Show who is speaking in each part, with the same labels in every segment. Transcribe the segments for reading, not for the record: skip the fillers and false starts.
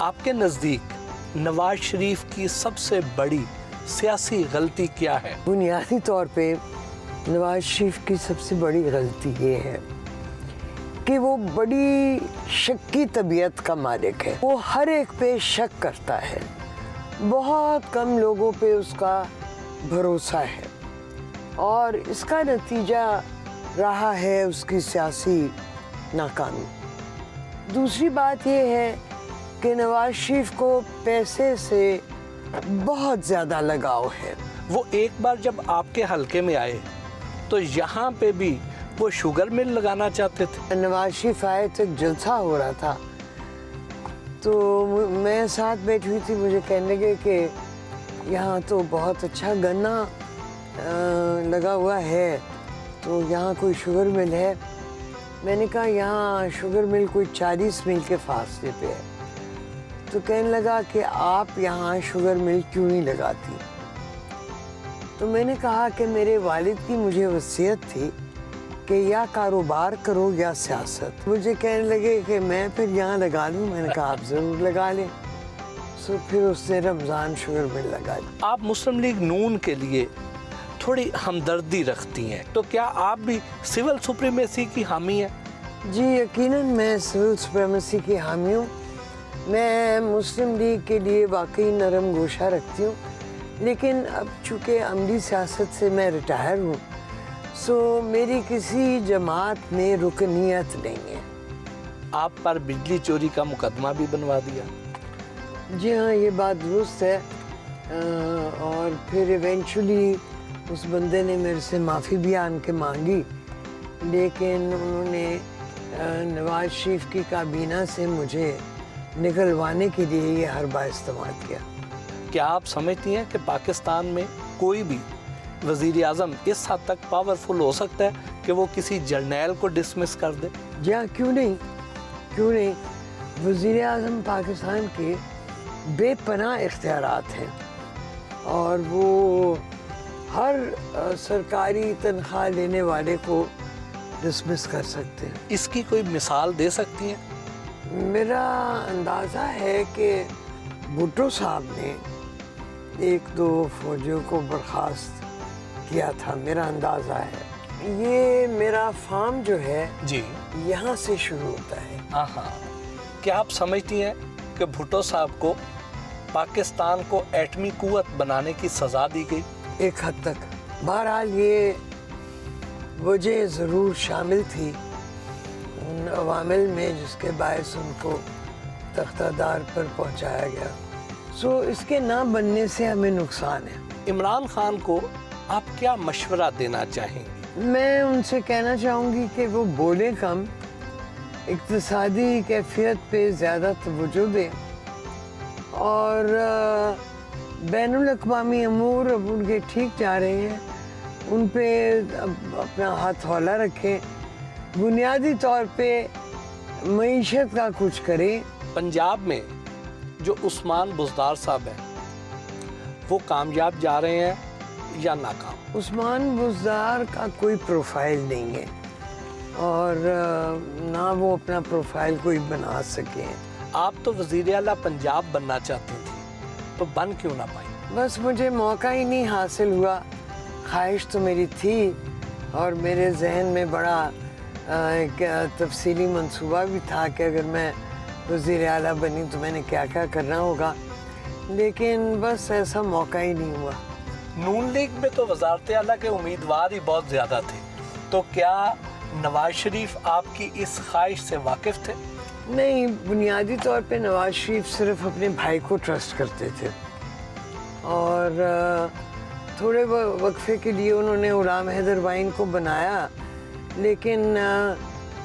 Speaker 1: आपके नज़दीक नवाज शरीफ की सबसे बड़ी सियासी गलती क्या है?
Speaker 2: बुनियादी तौर पे नवाज शरीफ की सबसे बड़ी गलती ये है कि वो बड़ी शक की तबीयत का मालिक है। वो हर एक पे शक करता है, बहुत कम लोगों पे उसका भरोसा है और इसका नतीजा रहा है उसकी सियासी नाकामी। दूसरी बात ये है कि नवाज शरीफ को पैसे से बहुत ज़्यादा लगाव है।
Speaker 1: वो एक बार जब आपके हलके में आए तो यहाँ पे भी वो शुगर मिल लगाना चाहते थे।
Speaker 2: नवाज शरीफ आए तो एक जलसा हो रहा था, तो मैं साथ बैठी हुई थी, मुझे कहने लगे कि यहाँ तो बहुत अच्छा गन्ना लगा हुआ है, तो यहाँ कोई शुगर मिल है? मैंने कहा यहाँ शुगर मिल कोई 40 मील के फासले पे है। तो कहने लगा कि आप यहाँ शुगर मिल क्यों नहीं लगाती? तो मैंने कहा कि मेरे वालिद की मुझे वसीयत थी कि या कारोबार करो या सियासत। मुझे कहने लगे कि मैं फिर यहाँ लगा लूँ। मैंने कहा आप ज़रूर लगा लें। सो फिर उसने रमज़ान शुगर मिल लगा ली।
Speaker 1: आप मुस्लिम लीग नून के लिए थोड़ी हमदर्दी रखती हैं, तो क्या आप भी सिविल सुप्रीमेसी की हामी हैं?
Speaker 2: जी यकीनन मैं सिविल सुप्रीमेसी की हामी हूँ। मैं मुस्लिम लीग के लिए वाकई नरम गोशा रखती हूँ, लेकिन अब चूँकि अमली सियासत से मैं रिटायर हूँ, सो मेरी किसी जमात में रुकनीत नहीं है।
Speaker 1: आप पर बिजली चोरी का मुकदमा भी बनवा दिया।
Speaker 2: जी हाँ, ये बात दुरुस्त है। और फिर इवेंचुअली उस बंदे ने मेरे से माफ़ी भी आन के मांगी, लेकिन उन्होंने नवाज शरीफ की काबीना से मुझे निकलवाने के लिए ये हरबा इस्तेमाल किया।
Speaker 1: क्या आप समझती हैं कि पाकिस्तान में कोई भी वज़ीर आज़म इस हद तक पावरफुल हो सकता है कि वो किसी जर्नैल को डिसमिस कर दे?
Speaker 2: जी हाँ, क्यों नहीं, क्यों नहीं। वज़ीर आज़म पाकिस्तान के बेपनाह इख्तियारात हैं और वो हर सरकारी तनख्वाह लेने वाले को डिसमिस कर सकते हैं।
Speaker 1: इसकी कोई मिसाल दे सकती हैं?
Speaker 2: मेरा अंदाज़ा है कि भुट्टो साहब ने 1-2 फौजियों को बर्खास्त किया था, मेरा अंदाज़ा है। ये मेरा फार्म जो है
Speaker 1: जी,
Speaker 2: यहाँ से शुरू होता है।
Speaker 1: हाँ। क्या आप समझती हैं कि भुट्टो साहब को पाकिस्तान को एटमी कुव्वत बनाने की सज़ा दी गई?
Speaker 2: एक हद तक। बहरहाल ये वजह ज़रूर शामिल थी उन अवामिल में जिसके बायस उनको तख्तादार पर पहुंचाया गया। सो इसके ना बनने से हमें नुकसान है।
Speaker 1: इमरान खान को आप क्या मशवरा देना चाहेंगी?
Speaker 2: मैं उनसे कहना चाहूँगी कि वो बोले कम, इक़्तिसादी कैफियत पे ज़्यादा तवज्जो दें और बैनुल अक़वामी अमूर अब उनके ठीक जा रहे हैं, उन पे अपना हाथ हौला रखें, बुनियादी तौर पे मईशत का कुछ करें।
Speaker 1: पंजाब में जो उस्मान बुज़दार साहब हैं वो कामयाब जा रहे हैं या नाकाम?
Speaker 2: उस्मान बुज़दार का कोई प्रोफाइल नहीं है और ना वो अपना प्रोफाइल कोई बना सके।
Speaker 1: आप तो वज़ीर आला पंजाब बनना चाहती थी, तो बन क्यों ना पाई?
Speaker 2: बस मुझे मौका ही नहीं हासिल हुआ। ख्वाहिश तो मेरी थी और मेरे जहन में बड़ा एक तफसीली मंसूबा भी था कि अगर मैं वज़ीर आला बनी तो मैंने क्या क्या करना होगा, लेकिन बस ऐसा मौका ही नहीं हुआ।
Speaker 1: नून लीग में तो वज़ारत आला के उम्मीदवार ही बहुत ज़्यादा थे, तो क्या नवाज शरीफ आपकी इस ख्वाहिश से वाकिफ़ थे?
Speaker 2: नहीं, बुनियादी तौर पे नवाज शरीफ सिर्फ अपने भाई को ट्रस्ट करते थे और थोड़े वक्फे के लिए उन्होंने गुलाम हैदर वाइन को बनाया, लेकिन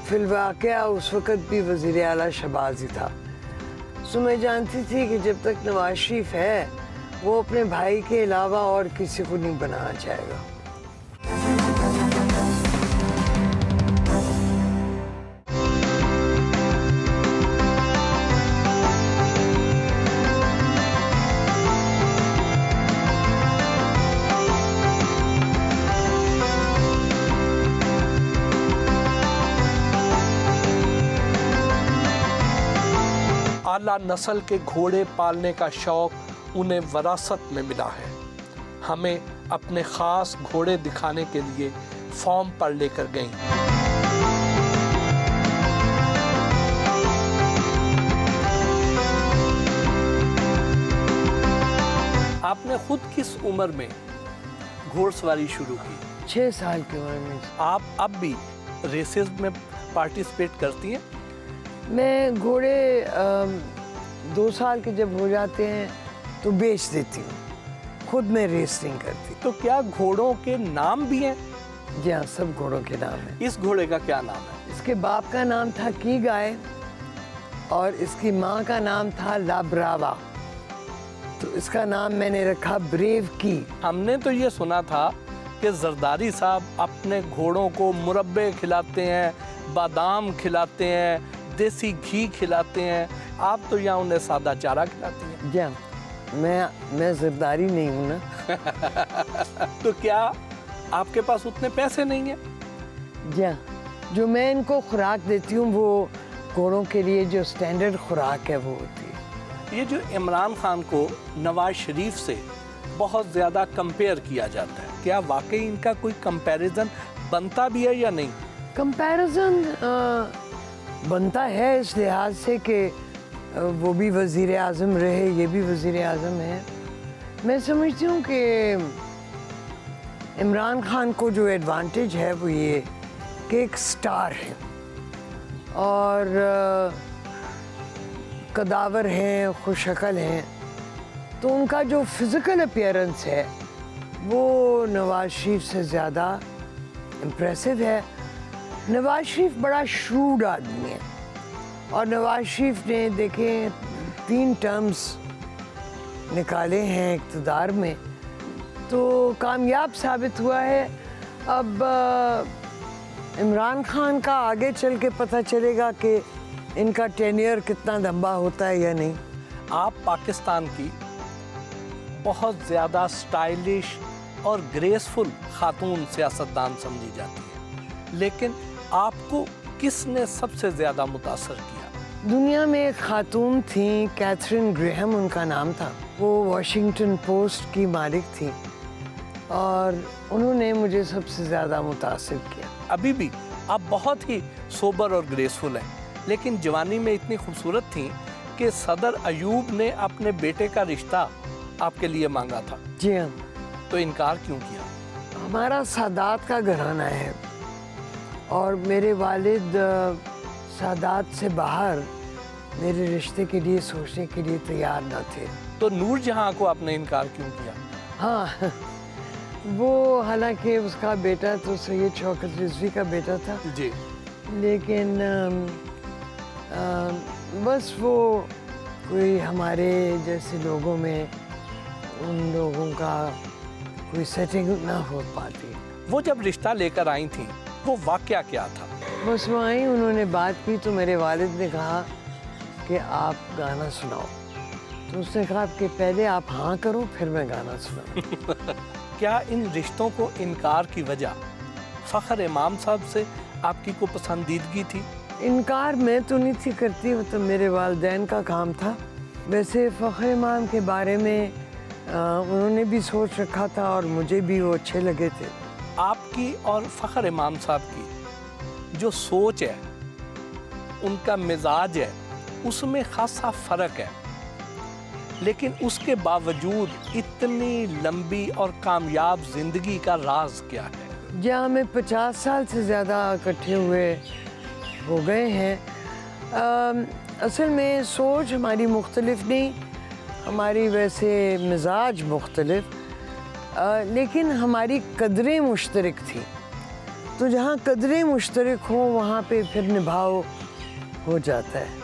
Speaker 2: फिलवाक़या उस वक़्त भी वज़ीर आला शहबाज ही था। सो मैं जानती थी कि जब तक नवाज शरीफ है वो अपने भाई के अलावा और किसी को नहीं बनाना चाहेगा।
Speaker 1: आला اعلیٰ نسل کے گھوڑے پالنے کا شوق انہیں وراثت میں ملا ہے. ہمیں اپنے خاص گھوڑے دکھانے کے لیے فارم پر لے کر گئیں. آپ نے خود کس عمر میں گھوڑ سواری شروع کی؟
Speaker 2: 6 سال کی عمر میں.
Speaker 1: آپ اب بھی ریسز میں پارٹیسپیٹ کرتی ہیں؟
Speaker 2: میں گھوڑے 2 سال کے جب ہو جاتے ہیں تو بیچ دیتی ہوں. خود میں ریس نہیں کرتی.
Speaker 1: تو کیا گھوڑوں کے نام بھی ہیں؟
Speaker 2: جی ہاں، سب گھوڑوں کے نام ہیں.
Speaker 1: اس گھوڑے کا کیا نام ہے؟
Speaker 2: اس کے باپ کا نام تھا کی گائے اور اس کی ماں کا نام تھا لابراوا. تو اس کا نام میں نے رکھا بریو کی.
Speaker 1: ہم نے تو یہ سنا تھا کہ زرداری صاحب اپنے گھوڑوں کو مربے کھلاتے ہیں، بادام کھلاتے ہیں، دیسی گھی کھلاتے ہیں. آپ تو یہاں انہیں سادہ چارہ کھلاتی ہیں.
Speaker 2: جی ہاں، میں زرداری نہیں ہوں نا.
Speaker 1: تو کیا آپ کے پاس اتنے پیسے نہیں ہیں؟
Speaker 2: جی ہاں، جو میں ان کو خوراک دیتی ہوں وہ گھوڑوں کے لیے جو سٹینڈرڈ خوراک ہے وہ ہوتی ہے.
Speaker 1: یہ جو عمران خان کو نواز شریف سے بہت زیادہ کمپیئر کیا جاتا ہے، کیا واقعی ان کا کوئی کمپیریزن بنتا بھی ہے یا نہیں؟
Speaker 2: کمپیریزن بنتا ہے اس لحاظ سے کہ وہ بھی وزیر اعظم رہے، یہ بھی وزیر اعظم ہے. میں سمجھتی ہوں کہ عمران خان کو جو ایڈوانٹیج ہے وہ یہ کہ ایک سٹار ہے اور قداور ہیں، خوش شکل ہیں، تو ان کا جو فزیکل اپیئرنس ہے وہ نواز شریف سے زیادہ امپریسو ہے. نواز شریف بڑا شروڈ آدمی ہے اور نواز شریف نے دیکھیں 3 ٹرمز نکالے ہیں اقتدار میں تو کامیاب ثابت ہوا ہے. اب عمران خان کا آگے چل کے پتہ چلے گا کہ ان کا ٹینیئر کتنا لمبا ہوتا ہے یا نہیں.
Speaker 1: آپ پاکستان کی بہت زیادہ سٹائلش اور گریسفل خاتون سیاستدان سمجھی جاتی ہے، لیکن آپ کو کس نے سب سے زیادہ متاثر کیا؟
Speaker 2: دنیا میں ایک خاتون تھیں، کیتھرین گریہم ان کا نام تھا. وہ واشنگٹن پوسٹ کی مالک تھیں اور انہوں نے مجھے سب سے زیادہ متاثر کیا.
Speaker 1: ابھی بھی آپ بہت ہی سوبر اور گریسفل ہیں، لیکن جوانی میں اتنی خوبصورت تھیں کہ صدر ایوب نے اپنے بیٹے کا رشتہ آپ کے لیے مانگا تھا.
Speaker 2: جی ہاں.
Speaker 1: تو انکار کیوں کیا؟
Speaker 2: ہمارا سادات کا گھرانہ ہے اور میرے والد سادات سے باہر میرے رشتے کے لیے سوچنے کے لیے تیار نہ تھے.
Speaker 1: تو نور جہاں کو آپ نے انکار کیوں کیا؟
Speaker 2: ہاں، وہ حالانکہ اس کا بیٹا تو سید شوکت رضوی کا بیٹا تھا
Speaker 1: جی،
Speaker 2: لیکن بس وہ کوئی ہمارے جیسے لوگوں میں ان لوگوں کا کوئی سیٹنگ نہ ہو پاتی.
Speaker 1: وہ جب رشتہ لے کر آئی تھیں وہ واقعہ کیا تھا؟
Speaker 2: بس وہ آئیں، انہوں نے بات کی تو میرے والد نے کہا کہ آپ گانا سناؤ. تو اس نے کہا کہ پہلے آپ ہاں کرو پھر میں گانا سناؤں.
Speaker 1: کیا ان رشتوں کو انکار کی وجہ فخر امام صاحب سے آپ کی کوئی پسندیدگی تھی؟
Speaker 2: انکار میں تو نہیں تھی کرتی، وہ تو میرے والدین کا کام تھا. ویسے فخر امام کے بارے میں انہوں نے بھی سوچ رکھا تھا اور مجھے بھی وہ اچھے لگے تھے.
Speaker 1: آپ کی اور فخر امام صاحب کی جو سوچ ہے، ان کا مزاج ہے، اس میں خاصا فرق ہے، لیکن اس کے باوجود اتنی لمبی اور کامیاب زندگی کا راز کیا ہے؟
Speaker 2: جہاں ہمیں 50 سال سے زیادہ اکٹھے ہوئے ہو گئے ہیں. اصل میں سوچ ہماری مختلف نہیں، ہماری ویسے مزاج مختلف، لیکن ہماری قدریں مشترک تھیں. تو جہاں قدریں مشترک ہوں وہاں پہ پھر نبھاؤ ہو جاتا ہے.